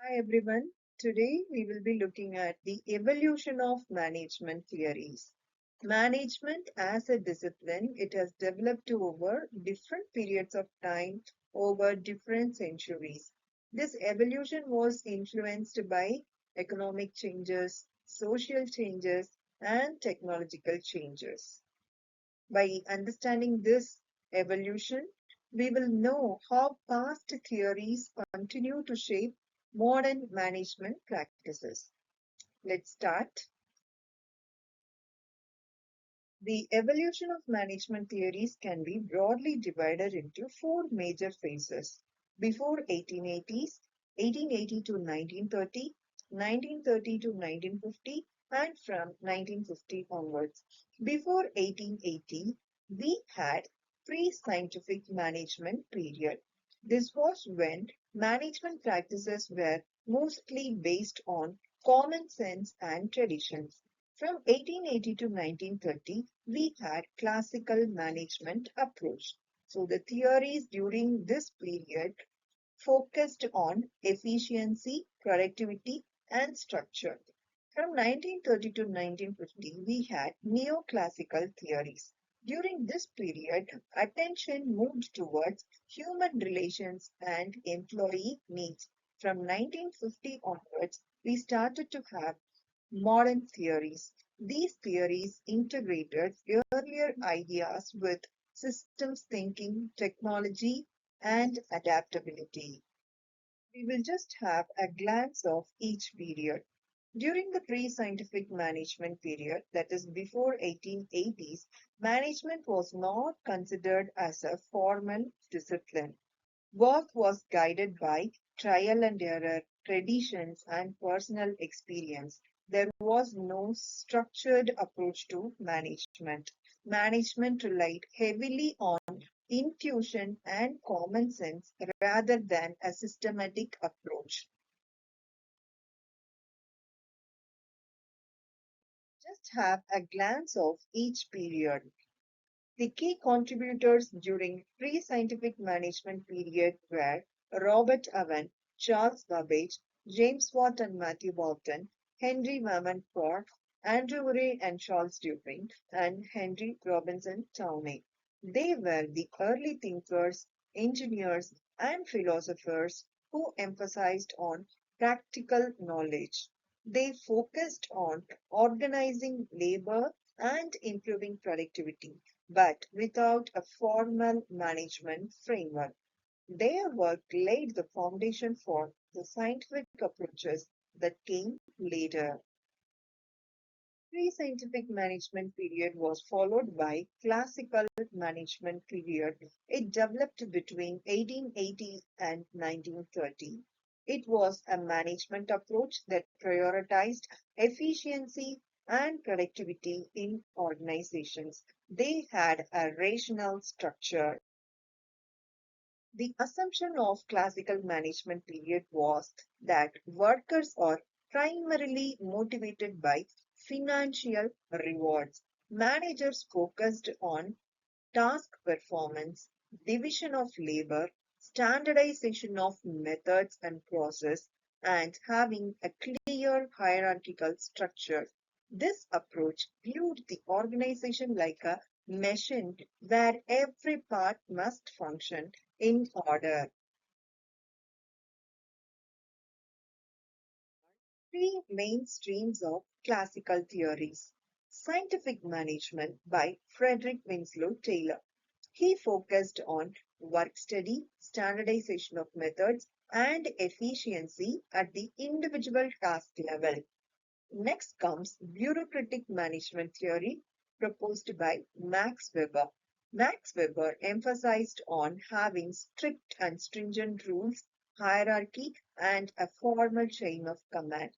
Hi everyone. Today we will be looking at the evolution of management theories. Management as a discipline, it has developed over different periods of time over different centuries. This evolution was influenced by economic changes, social changes, and technological changes. By understanding this evolution, we will know how past theories continue to shape modern management practices. Let's start. The evolution of management theories can be broadly divided into four major phases. Before 1880s, 1880 to 1930, 1930 to 1950, and from 1950 onwards. Before 1880, we had pre-scientific management period. This was when management practices were mostly based on common sense and traditions. From 1880 to 1930, we had classical management approach. So the theories during this period focused on efficiency, productivity, and structure. From 1930 to 1950, we had neoclassical theories. During this period, attention moved towards human relations and employee needs. From 1950 onwards, we started to have modern theories. These theories integrated earlier ideas with systems thinking, technology, and adaptability. We will just have a glance of each period. During the pre-scientific management period, that is before 1880s, management was not considered as a formal discipline. Work was guided by trial and error, traditions, and personal experience. There was no structured approach to management. Management relied heavily on intuition and common sense rather than a systematic approach. Just have a glance of each period. The key contributors during pre-scientific management period were Robert Owen, Charles Babbage, James Watt and Matthew Bolton, Henry Mammon Ford, Andrew Urey and Charles Dupin, and Henry Robinson Towney. They were the early thinkers, engineers, and philosophers who emphasized on practical knowledge. They focused on organizing labor and improving productivity, but without a formal management framework. Their work laid the foundation for the scientific approaches that came later. Pre-scientific management period was followed by classical management period. It developed between 1880 and 1930. It was a management approach that prioritized efficiency and productivity in organizations. They had a rational structure. The assumption of classical management period was that workers are primarily motivated by financial rewards. Managers focused on task performance, division of labor, standardization of methods and process, and having a clear hierarchical structure. This approach viewed the organization like a machine where every part must function in order. Three main streams of classical theories. Scientific Management by Frederick Winslow Taylor. He focused on work study, standardization of methods, and efficiency at the individual task level. Next comes bureaucratic management theory proposed by Max Weber. Max Weber emphasized on having strict and stringent rules, hierarchy, and a formal chain of command.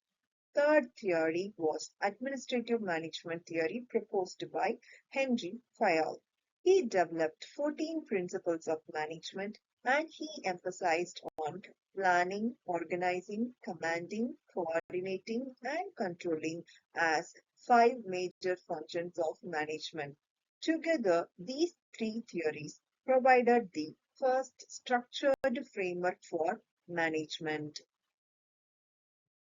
Third theory was administrative management theory proposed by Henry Fayol. He developed 14 principles of management and he emphasized on planning, organizing, commanding, coordinating, and controlling as five major functions of management. Together, these three theories provided the first structured framework for management.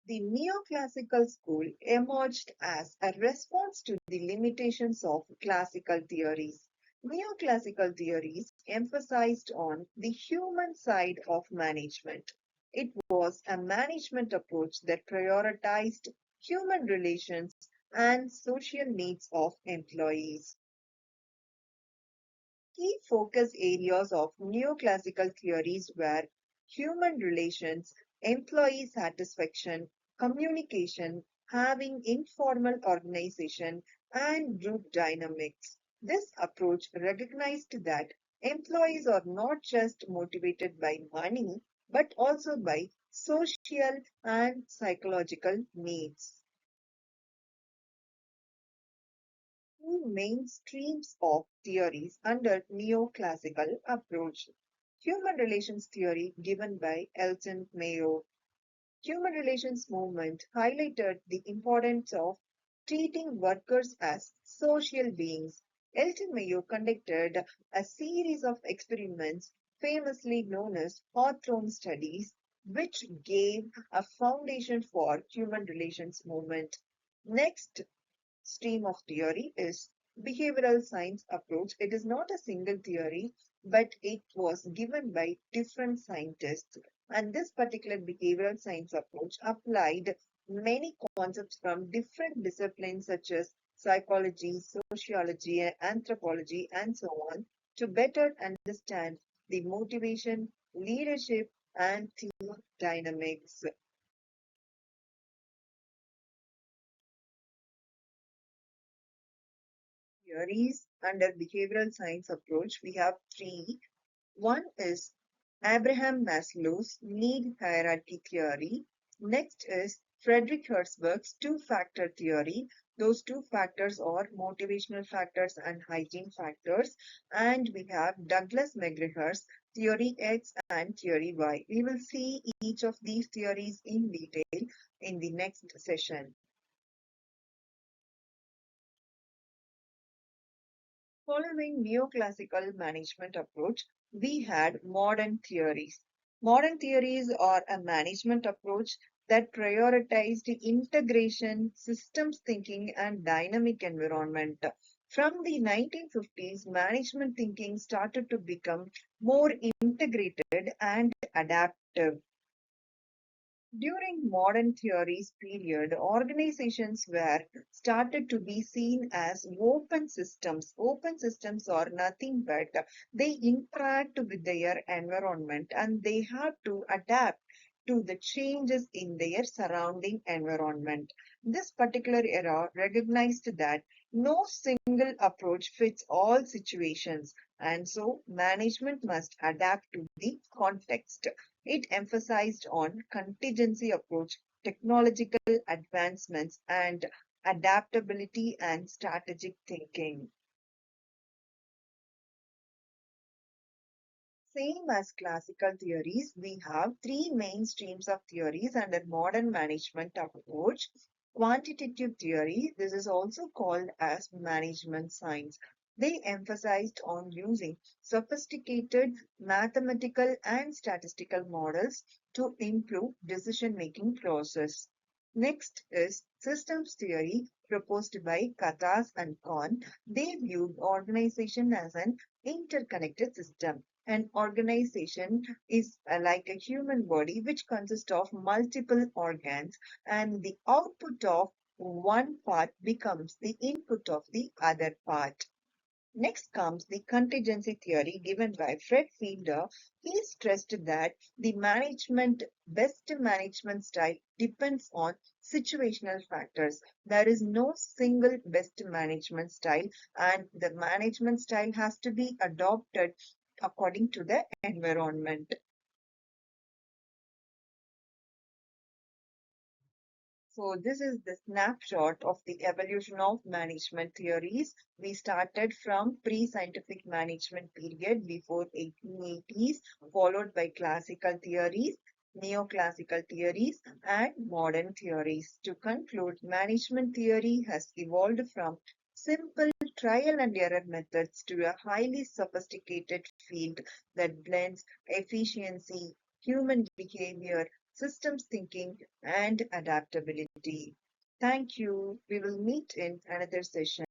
The neoclassical school emerged as a response to the limitations of classical theories. Neoclassical theories emphasized on the human side of management. It was a management approach that prioritized human relations and social needs of employees. Key focus areas of neoclassical theories were human relations, employee satisfaction, communication, having informal organization, and group dynamics. This approach recognized that employees are not just motivated by money, but also by social and psychological needs. Two main streams of theories under neoclassical approach. Human relations theory given by Elton Mayo. Human relations movement highlighted the importance of treating workers as social beings. Elton Mayo conducted a series of experiments famously known as Hawthorne studies, which gave a foundation for human relations movement. Next stream of theory is behavioral science approach. It is not a single theory, but it was given by different scientists. And this particular behavioral science approach applied many concepts from different disciplines such as psychology, sociology, anthropology, and so on to better understand the motivation, leadership, and team dynamics. Theories under behavioral science approach, we have three. One is Abraham Maslow's need hierarchy theory. Next is Frederick Herzberg's two-factor theory. Those two factors are motivational factors and hygiene factors. And we have Douglas McGregor's theory X and theory Y. We will see each of these theories in detail in the next session. Following neoclassical management approach, we had modern theories. Modern theories are a management approach that prioritized integration, systems thinking, and dynamic environment. From the 1950s, management thinking started to become more integrated and adaptive. During modern theories period, organizations were started to be seen as open systems. Open systems are nothing but they interact with their environment and they have to adapt to the changes in their surrounding environment. This particular era recognized that no single approach fits all situations, and so management must adapt to the context. It emphasized on contingency approach, technological advancements, and adaptability and strategic thinking. Same as classical theories, we have three main streams of theories under modern management approach. Quantitative theory, this is also called as management science. They emphasized on using sophisticated mathematical and statistical models to improve decision-making process. Next is systems theory proposed by Katas and Kahn. They viewed organization as an interconnected system. An organization is like a human body which consists of multiple organs, and the output of one part becomes the input of the other part. Next comes the contingency theory given by Fred Fielder. He stressed that the best management style depends on situational factors. There is no single best management style, and the management style has to be adopted according to the environment. So this is the snapshot of the evolution of management theories. We started from pre-scientific management period before 1880s, followed by classical theories, neoclassical theories, and modern theories. To conclude, management theory has evolved from simple trial and error methods to a highly sophisticated field that blends efficiency, human behavior, systems thinking, and adaptability. Thank you. We will meet in another session.